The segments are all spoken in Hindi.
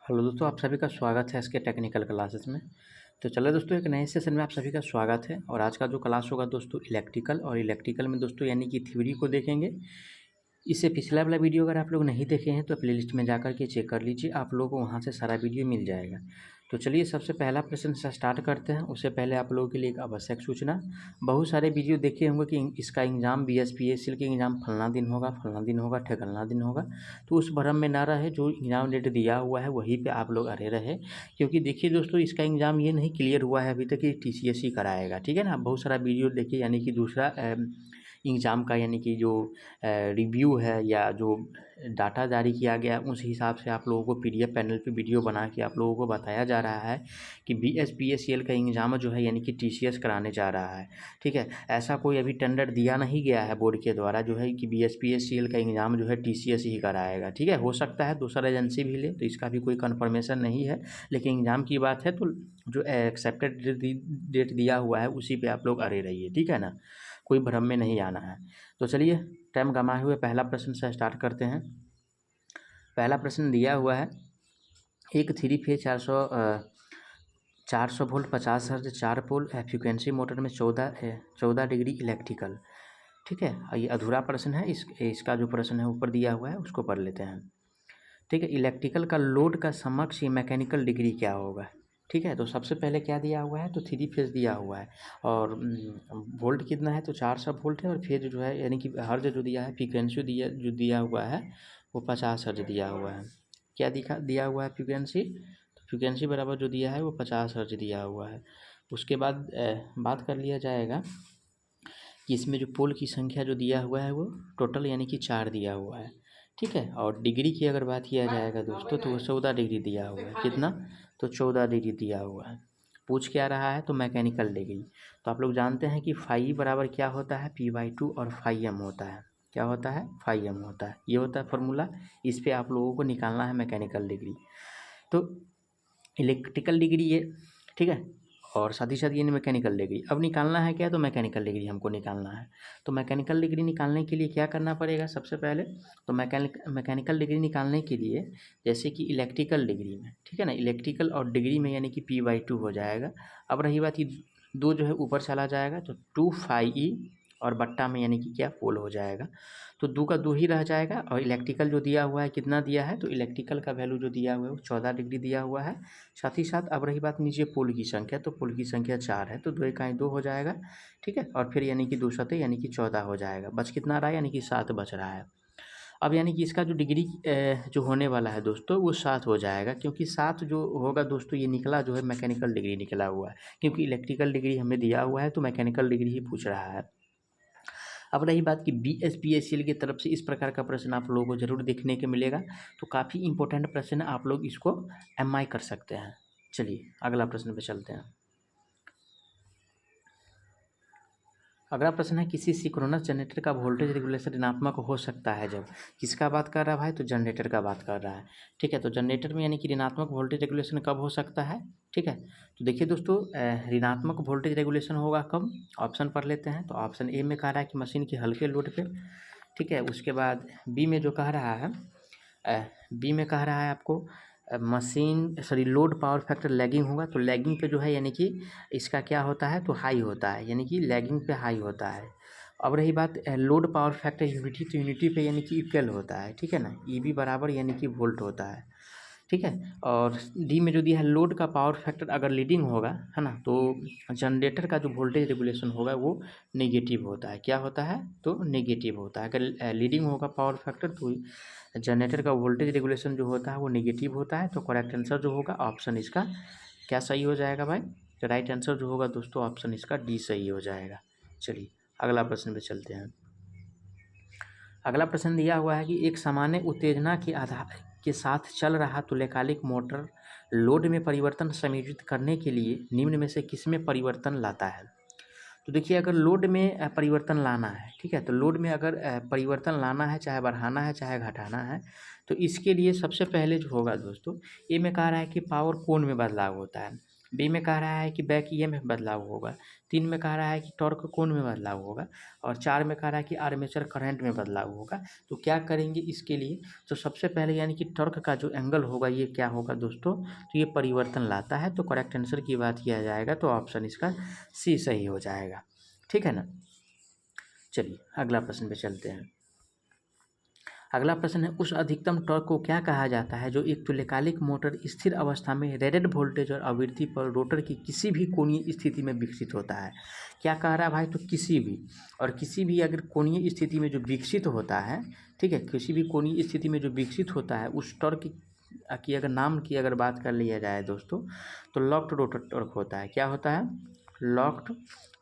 हेलो दोस्तों, आप सभी का स्वागत है इसके टेक्निकल क्लासेस में। तो चलिए दोस्तों, एक नए सेशन में आप सभी का स्वागत है। और आज का जो क्लास होगा दोस्तों इलेक्ट्रिकल में दोस्तों यानी कि थ्योरी को देखेंगे। इससे पिछला वाला वीडियो अगर आप लोग नहीं देखे हैं तो प्लेलिस्ट में जाकर के चेक कर लीजिए, आप लोगों को वहाँ से सारा वीडियो मिल जाएगा। तो चलिए सबसे पहला प्रश्न से स्टार्ट करते हैं। उससे पहले आप लोगों के लिए एक आवश्यक सूचना, बहुत सारे वीडियो देखे होंगे कि इसका एग्ज़ाम BSPSC का एग्ज़ाम फलाना दिन होगा ठिकाना दिन होगा। तो उस भ्रम में ना रहे, जो एग्ज़ाम डेट दिया हुआ है वहीं पे आप लोग अड़े रहे। क्योंकि देखिए दोस्तों, इसका एग्ज़ाम ये नहीं क्लियर हुआ है अभी तक कि TCS ही कराएगा, ठीक है ना। बहुत सारा वीडियो देखिए, यानी कि दूसरा एग्ज़ाम का यानी कि जो रिव्यू है या जो डाटा जारी किया गया उस हिसाब से आप लोगों को PDF पैनल पे वीडियो बना के आप लोगों को बताया जा रहा है कि BSPSCL का एग्ज़ाम जो है यानी कि TCS कराने जा रहा है, ठीक है। ऐसा कोई अभी टेंडर दिया नहीं गया है बोर्ड के द्वारा जो है कि BSPSCL का एग्ज़ाम जो है TCS ही कराएगा, ठीक है। हो सकता है दूसरा एजेंसी भी ले, तो इसका भी कोई कन्फर्मेशन नहीं है। लेकिन एग्ज़ाम की बात है तो जो एक्सेप्टेड डेट दिया हुआ है उसी पे आप लोग अड़े रहिए, ठीक है ना। कोई भ्रम में नहीं आना है। तो चलिए टाइम गंवाए हुए पहला प्रश्न से स्टार्ट करते हैं। पहला प्रश्न दिया हुआ है, एक 3 फेज 400 वोल्ट 50 हर्ट्ज 4 पोल फ्रीक्वेंसी मोटर में 14 डिग्री इलेक्ट्रिकल, ठीक है। ये अधूरा प्रश्न है। इसका जो प्रश्न है ऊपर दिया हुआ है उसको पढ़ लेते हैं, ठीक है। इलेक्ट्रिकल का लोड का समक्ष मैकेनिकल डिग्री क्या होगा, ठीक है। तो सबसे पहले क्या दिया हुआ है, तो 3 फेज दिया हुआ है और वोल्ट कितना है, तो 400 वोल्ट है। और फेज जो है यानी कि हर्ज जो दिया है, फ्रीक्वेंसी जो दिया हुआ है वो 50 हर्ज दिया हुआ है। क्या दिया हुआ है फ्रीक्वेंसी, तो फ्रीक्वेंसी बराबर जो दिया है वो 50 हर्ज दिया हुआ है। उसके बाद बात कर लिया जाएगा कि इसमें जो पोल की संख्या जो दिया हुआ है वो टोटल यानी कि 4 दिया हुआ है, ठीक है। और डिग्री की अगर बात किया जाएगा दोस्तों, तो वो 14 डिग्री दिया हुआ है। कितना, तो 14 डिग्री दिया हुआ है। पूछ क्या रहा है, तो मैकेनिकल डिग्री। तो आप लोग जानते हैं कि फाई बराबर क्या होता है, P/2 और फाई एम होता है। क्या होता है, फाई एम होता है। ये होता है फॉर्मूला। इस पर आप लोगों को निकालना है मैकेनिकल डिग्री। तो इलेक्ट्रिकल डिग्री ये, ठीक है। और साथ ही साथ ये मैकेनिकल डिग्री। अब निकालना है क्या, तो मैकेनिकल डिग्री हमको निकालना है। तो मैकेनिकल डिग्री निकालने के लिए क्या करना पड़ेगा, सबसे पहले तो मैकेनिकल डिग्री निकालने के लिए, जैसे कि इलेक्ट्रिकल डिग्री में, ठीक है ना, इलेक्ट्रिकल और डिग्री में यानी कि P/2 हो जाएगा। अब रही बात, ये दो जो है ऊपर चला जाएगा तो 2 फाई ई और बट्टा में यानी कि क्या, पोल हो जाएगा। तो 2 का 2 ही रह जाएगा। और इलेक्ट्रिकल जो दिया हुआ है कितना दिया है, तो इलेक्ट्रिकल का वैल्यू जो दिया हुआ है वो 14 डिग्री दिया हुआ है। साथ ही साथ अब रही बात नीचे पोल की संख्या, तो पोल की संख्या 4 है, तो 2 इकाई 2 हो जाएगा, ठीक है। और फिर यानी कि 2 सतह यानी कि 14 हो जाएगा। बच कितना रहा, यानी कि 7 बच रहा है। अब यानी कि इसका जो डिग्री जो होने वाला है दोस्तों वो 7 हो जाएगा, क्योंकि 7 जो होगा दोस्तों ये निकला जो है मैकेनिकल डिग्री निकला हुआ है। क्योंकि इलेक्ट्रिकल डिग्री हमें दिया हुआ है तो मैकेनिकल डिग्री ही पूछ रहा है। अब रही बात कि BSPSCL की तरफ से इस प्रकार का प्रश्न आप लोगों को ज़रूर देखने को मिलेगा। तो काफ़ी इंपॉर्टेंट प्रश्न है, आप लोग इसको MI कर सकते हैं। चलिए अगला प्रश्न पे चलते हैं। अगला प्रश्न है, किसी सिंक्रोनस जनरेटर का वोल्टेज रेगुलेशन ऋणात्मक हो सकता है जब, किसका बात कर रहा है भाई, तो जनरेटर का बात कर रहा है, ठीक है। तो जनरेटर में यानी कि ऋणात्मक वोल्टेज रेगुलेशन कब हो सकता है, ठीक है। तो देखिए दोस्तों, ऋणात्मक वोल्टेज रेगुलेशन होगा कब, ऑप्शन पढ़ लेते हैं। तो ऑप्शन ए में कह रहा है कि मशीन के हल्के लोड पे, ठीक है। उसके बाद बी में जो कह रहा है, बी में कह रहा है आपको लोड पावर फैक्टर लैगिंग होगा। तो लैगिंग पे जो है यानी कि इसका क्या होता है, तो हाई होता है, यानी कि लैगिंग पे हाई होता है। अब रही बात लोड पावर फैक्टर यूनिटी, तो यूनिटी पे यानी कि इक्वल होता है, ठीक है ना। EB बराबर यानी कि वोल्ट होता है, ठीक है। और डी में जो दिया है, लोड का पावर फैक्टर अगर लीडिंग होगा, है ना, तो जनरेटर का जो वोल्टेज रेगुलेशन होगा वो नेगेटिव होता है। क्या होता है, तो नेगेटिव होता है। अगर लीडिंग होगा पावर फैक्टर तो जनरेटर का वोल्टेज रेगुलेशन जो होता है वो नेगेटिव होता है। तो करेक्ट आंसर जो होगा ऑप्शन इसका क्या सही हो जाएगा भाई, तो राइट आंसर जो होगा दोस्तों ऑप्शन इसका डी सही हो जाएगा। चलिए अगला प्रश्न पे चलते हैं। अगला प्रश्न दिया हुआ है कि एक सामान्य उत्तेजना के आधार के साथ चल रहा तुल्यकालिक मोटर लोड में परिवर्तन समायोजित करने के लिए निम्न में से किसमें परिवर्तन लाता है। तो देखिए, अगर लोड में परिवर्तन लाना है, ठीक है, तो लोड में अगर परिवर्तन लाना है, चाहे बढ़ाना है चाहे घटाना है, तो इसके लिए सबसे पहले जो होगा दोस्तों, ए में कह रहा है कि पावर कोण में बदलाव होता है, बी में कह रहा है कि बैक EMF में बदलाव होगा, 3 में कह रहा है कि टॉर्क कोण में बदलाव होगा और 4 में कह रहा है कि आर्मेचर करंट में बदलाव होगा। तो क्या करेंगे इसके लिए, तो सबसे पहले यानी कि टॉर्क का जो एंगल होगा ये क्या होगा दोस्तों, तो ये परिवर्तन लाता है। तो करेक्ट आंसर की बात किया जाएगा तो ऑप्शन इसका सी सही हो जाएगा। ठीक है ना। चलिए अगला प्रश्न पे चलते हैं। अगला प्रश्न है, उस अधिकतम टॉर्क को क्या कहा जाता है जो एक तुल्यकालिक मोटर स्थिर अवस्था में रेटेड वोल्टेज और आवृत्ति पर रोटर की किसी भी कोणीय स्थिति में विकसित होता है। क्या कह रहा है भाई, तो किसी भी, और किसी भी अगर कोणीय स्थिति में जो विकसित होता है, ठीक है, किसी भी कोणीय स्थिति में जो विकसित होता है उस टॉर्क की अगर नाम की अगर बात कर लिया जाए दोस्तों, तो लॉक्ड रोटर टॉर्क होता है। क्या होता है, लॉक्ड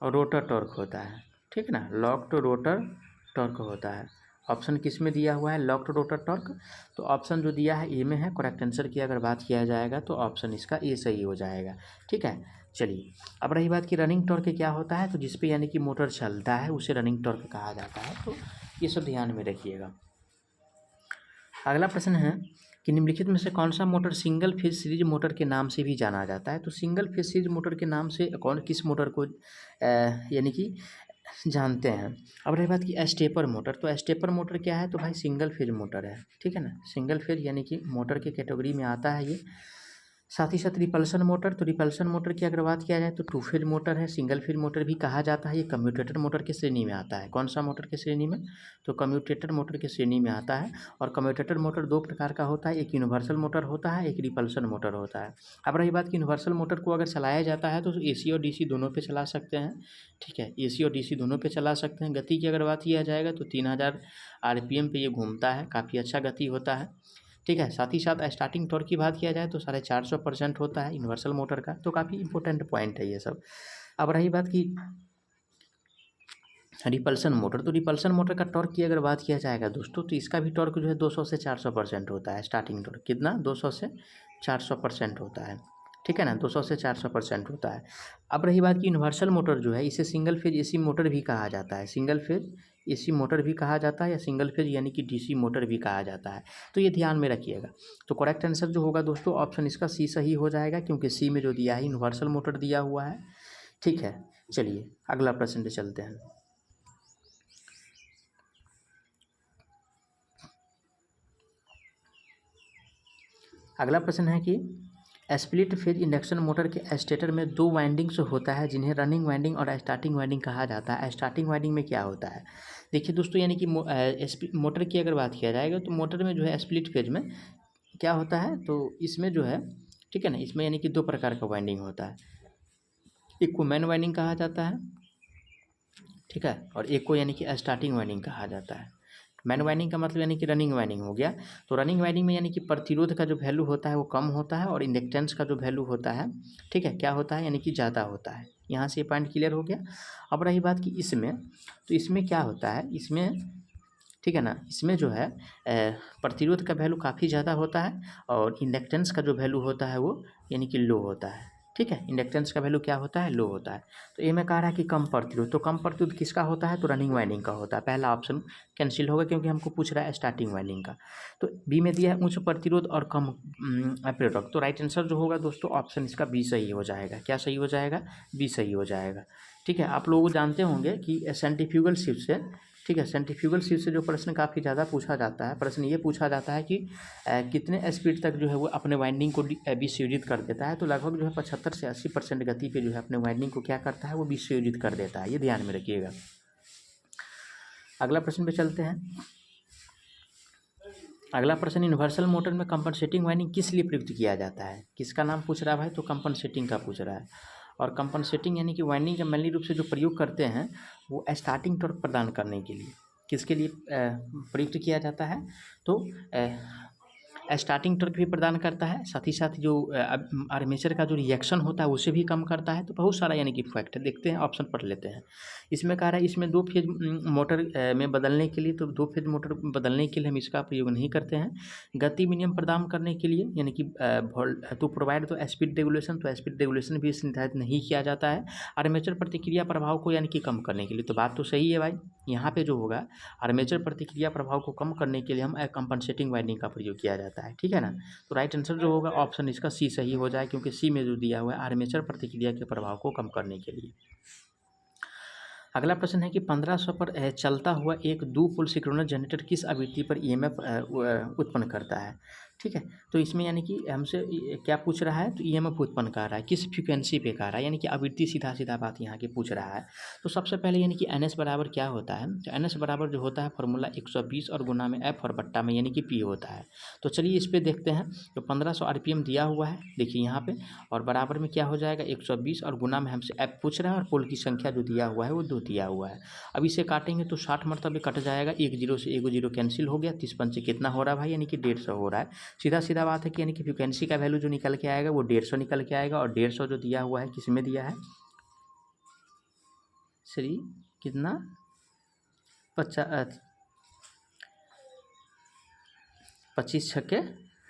रोटर टॉर्क होता है। ठीक है ना, लॉक्ड रोटर टॉर्क होता है। ऑप्शन किस में दिया हुआ है, लॉक्ड रोटर टॉर्क। तो ऑप्शन जो दिया है ए में है। करेक्ट आंसर की अगर बात किया जाएगा तो ऑप्शन इसका ए सही हो जाएगा। ठीक है। चलिए अब रही बात कि रनिंग टॉर्क क्या होता है, तो जिस पे यानी कि मोटर चलता है उसे रनिंग टॉर्क कहा जाता है। तो ये सब ध्यान में रखिएगा। अगला प्रश्न है कि निम्नलिखित में से कौन सा motor single phase series motor के नाम से भी जाना जाता है। तो सिंगल फेज सीरीज मोटर के नाम से कौन किस मोटर को यानी कि जानते हैं। अब रही बात की स्टेपर मोटर, तो स्टेपर मोटर क्या है, तो भाई सिंगल फेज मोटर है। ठीक है ना, सिंगल फेज यानी कि मोटर के कैटेगरी में आता है ये। साथ ही साथ रिपल्सन मोटर, तो रिपल्सन मोटर की अगर बात किया जाए तो टू फेज मोटर है, सिंगल फेज मोटर भी कहा जाता है। ये कम्यूटेटर मोटर के श्रेणी में आता है। कौन सा मोटर के श्रेणी में, तो कम्यूटेटर मोटर के श्रेणी में आता है। और कम्यूटेटर मोटर दो प्रकार का होता है, एक यूनिवर्सल मोटर होता है, एक रिपल्सन मोटर होता है। अब रही बात कि यूनिवर्सल मोटर को अगर चलाया जाता है तो AC और DC दोनों पे चला सकते हैं। ठीक है, AC और DC दोनों पे चला सकते हैं। गति की अगर बात किया जाएगा तो 3000 RPM पे ये घूमता है, काफ़ी अच्छा गति होता है। ठीक है, साथ ही साथ स्टार्टिंग टॉर्क की बात किया जाए तो 450% होता है यूनिवर्सल मोटर का। तो काफ़ी इंपॉर्टेंट पॉइंट है ये सब। अब रही बात की रिपल्सन मोटर, तो रिपल्सन मोटर का टॉर्क की अगर बात किया जाएगा दोस्तों, तो इसका भी टॉर्क जो है 200 से 400% होता है। स्टार्टिंग टॉर्क कितना, 200 से 400% होता है। ठीक है ना, 200 से 400% होता है। अब रही बात की यूनिवर्सल मोटर जो है इसे सिंगल फेज AC मोटर भी कहा जाता है। सिंगल फेज AC मोटर भी कहा जाता है या सिंगल फेज यानी कि DC मोटर भी कहा जाता है। तो ये ध्यान में रखिएगा। तो करेक्ट आंसर जो होगा दोस्तों ऑप्शन इसका सी सही हो जाएगा, क्योंकि सी में जो दिया है यूनिवर्सल मोटर दिया हुआ है। ठीक है, चलिए अगला प्रश्न पे चलते हैं। अगला प्रश्न है कि स्प्लिट फेज इंडक्शन मोटर के स्टेटर में 2 वाइंडिंग्स होता है जिन्हें रनिंग वाइंडिंग और स्टार्टिंग वाइंडिंग कहा जाता है। स्टार्टिंग वाइंडिंग में क्या होता है, देखिए दोस्तों, यानी कि मोटर की अगर बात किया जाएगा तो मोटर में जो है स्प्लिट फेज में क्या होता है, तो इसमें जो है, ठीक है ना, इसमें यानी कि 2 प्रकार का वाइंडिंग होता है। एक को मैन वाइंडिंग कहा जाता है, ठीक है, और एक को यानी कि स्टार्टिंग वाइंडिंग कहा जाता है। मैन वाइंडिंग का मतलब यानी कि रनिंग वाइंडिंग हो गया। तो रनिंग वाइंडिंग में यानी कि प्रतिरोध का जो वैल्यू होता है वो कम होता है और इंडक्टेंस का जो वैल्यू होता है, ठीक है, क्या होता है, यानी कि ज़्यादा होता है। यहाँ से ये पॉइंट क्लियर हो गया। अब रही बात कि इसमें, तो इसमें क्या होता है, इसमें, ठीक है ना, इसमें जो है प्रतिरोध का वैल्यू काफ़ी ज़्यादा होता है और इंडक्टेंस का जो वैल्यू होता है वो यानी कि लो होता है। ठीक है, इंडक्टेंस का वैल्यू क्या होता है, लो होता है। तो ये में कह रहा है कि कम प्रतिरोध, तो कम प्रतिरोध किसका होता है, तो रनिंग वाइंडिंग का होता है। पहला ऑप्शन कैंसिल होगा क्योंकि हमको पूछ रहा है स्टार्टिंग वाइंडिंग का। तो बी में दिया है उच्च प्रतिरोध और कम प्रेरक। तो राइट आंसर जो होगा दोस्तों ऑप्शन इसका बी सही हो जाएगा। क्या सही हो जाएगा, बी सही हो जाएगा। ठीक है, आप लोग जानते होंगे कि सेंट्रीफ्यूगल शिफ्ट से, ठीक है, सेंट्रीफ्यूगल शिफ्ट से जो प्रश्न काफ़ी ज़्यादा पूछा जाता है, प्रश्न ये पूछा जाता है कि कितने स्पीड तक जो है वो अपने वाइंडिंग को विसंयोजित कर देता है। तो लगभग जो है 75 से 80% गति पे जो है अपने वाइंडिंग को क्या करता है, वो विसंयोजित कर देता है। ये ध्यान में रखिएगा। अगला प्रश्न पे चलते हैं। अगला प्रश्न, यूनिवर्सल मोटर में कंपनसेटिंग वाइंडिंग किस लिए प्रयुक्त किया जाता है। किसका नाम पूछ रहा है भाई, तो कंपनसेटिंग का पूछ रहा है। और कंपनसेटिंग यानी कि वाइंडिंग का मेनली रूप से जो प्रयोग करते हैं वो स्टार्टिंग टॉर्क प्रदान करने के लिए, किसके लिए प्रयुक्त किया जाता है, तो स्टार्टिंग टॉर्क भी प्रदान करता है। साथ ही साथ जो आर्मेचर का जो रिएक्शन होता है उसे भी कम करता है। तो बहुत सारा यानी कि फैक्ट है। देखते हैं, ऑप्शन पढ़ लेते हैं। इसमें कह रहा है इसमें 2 फेज मोटर में बदलने के लिए, तो 2 फेज मोटर बदलने के लिए हम इसका प्रयोग नहीं करते हैं। गति मिनिमम प्रदान करने के लिए यानी कि टू प्रोवाइड तो स्पीड रेगुलेशन, तो स्पीड रेगुलेशन भी निर्धारित नहीं किया जाता है। आर्मेचर प्रतिक्रिया प्रभाव को यानी कि कम करने के लिए, तो बात तो सही है भाई। यहाँ पे जो होगा आर्मेचर प्रतिक्रिया प्रभाव को कम करने के लिए हम कंपनसेटिंग वाइंडिंग का प्रयोग किया जाता है। ठीक है ना, तो राइट आंसर जो होगा ऑप्शन इसका सी सही हो जाए, क्योंकि सी में जो दिया हुआ है आर्मेचर प्रतिक्रिया के प्रभाव को कम करने के लिए। अगला प्रश्न है कि 1500 पर चलता हुआ एक 2 पोल सिंक्रोनस जनरेटर किस आवृत्ति पर ईएमएफ उत्पन्न करता है। ठीक है, तो इसमें यानी कि हमसे क्या पूछ रहा है, तो ईएमएफ उत्पन्न कर रहा है, किस फ्रीक्वेंसी पे कर रहा है, यानी कि आवृत्ति सीधा सीधा बात यहाँ की पूछ रहा है। तो सबसे पहले यानी कि एन एस बराबर क्या होता है, तो एन एस बराबर जो होता है फॉर्मूला 120 और गुना में एफ और बट्टा में यानी कि पी होता है। तो चलिए इस पर देखते हैं। तो 1500 आरपीएम दिया हुआ है, देखिए यहाँ पे, और बराबर में क्या हो जाएगा 120 और गुना में हमसे एफ पूछ रहा है और पोल की संख्या जो दिया हुआ है वो 2 दिया हुआ है। अब इसे काटेंगे तो 60 मरतबे कट जाएगा, एक जीरो से एक जीरो कैंसिल हो गया, 30 पंचे कितना हो रहा है भाई, यानी कि 150 हो रहा है। सीधा सीधा बात है कि यानी कि फ्रिक्वेंसी का वैल्यू जो निकल के आएगा वो 150 निकल के आएगा, और 150 जो दिया हुआ है किस में दिया है श्री, कितना 25 छक्के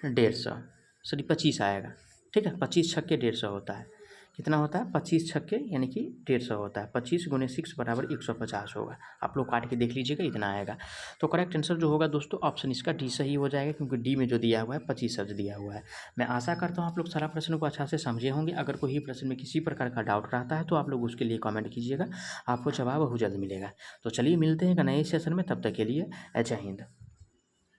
150, सॉरी 25 आएगा। ठीक है, 25 छक्के 150 होता है, कितना होता है 25 छक्के यानी कि 150 होता है, 25 गुने 6 बराबर 150 होगा। आप लोग काट के देख लीजिएगा, इतना आएगा। तो करेक्ट आंसर जो होगा दोस्तों ऑप्शन इसका डी सही हो जाएगा, क्योंकि डी में जो दिया हुआ है 25 शब्द दिया हुआ है। मैं आशा करता हूँ आप लोग सारा प्रश्न को अच्छा से समझे होंगे। अगर कोई प्रश्न में किसी प्रकार का डाउट रहता है तो आप लोग उसके लिए कॉमेंट कीजिएगा, आपको जवाब बहुत जल्द मिलेगा। तो चलिए मिलते हैं एक नए सेशन में, तब तक के लिए जय हिंद।